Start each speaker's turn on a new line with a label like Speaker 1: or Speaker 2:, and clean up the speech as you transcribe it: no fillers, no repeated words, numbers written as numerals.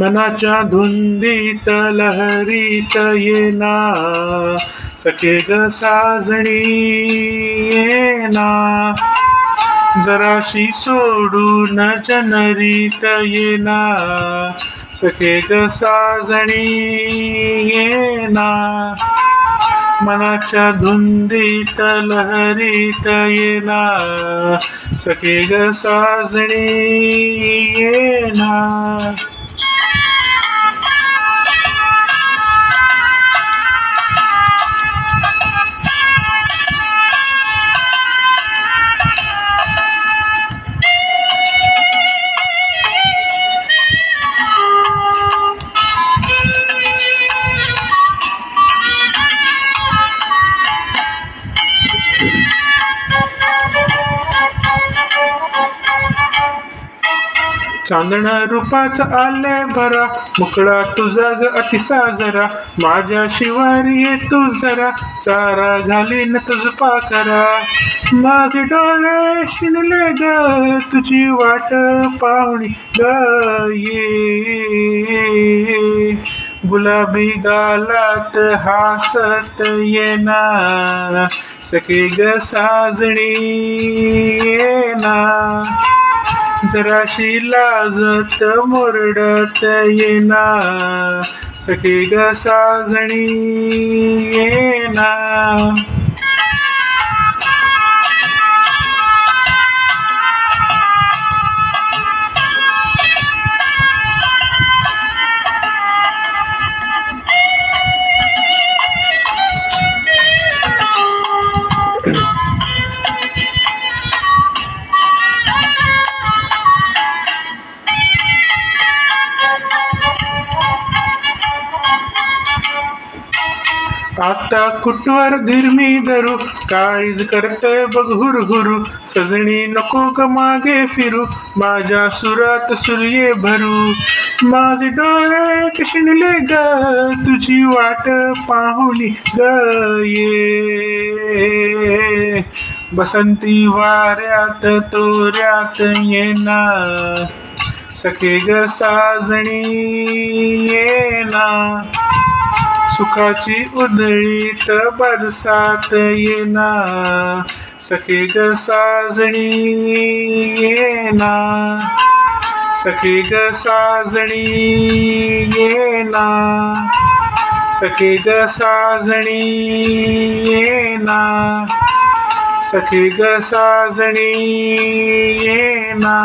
Speaker 1: मनाच्या धुंदीत लहरीत येना, सखे ग साजणी येना. जराशी सोडून जनरीत येना, सखे ग साजणी येना. मनाच्या धुंदीत लहरीत येना, सखे ग साजणी येना. चांदण रूपाचा आले भरा, मुकळा तुझा ग अतिसा जरा. माझ्या शिवारी ये तू जरा, चारा घालीन तुझ पाखरा. माझे डोळे शिनले ग, तुझी वाट पाहुणी ग ये. गुलाबी गालात हासत येना, सखे ग साजणी येना. जराशी लाजत मुरडत येना, सखे ग साजणी येना. आता कुटवर धीरमी धरू, काळीज करतय बघ हुरहुरू. सजणी नको ग मागे फिरू, माझ्या सुरात सूर्य भरू. माझे डोळे किशणले ग, तुझी वाट पाहुणी ग ये. बसंती वाऱ्यात तोऱ्यात येना, सखे ग साजणी येना. सुखाची उधळीत बरसात येना, सखे ग साजणी येना. सखे ग साजणी येना, सखे ग साजणी येना. सखे ग साजणी येना.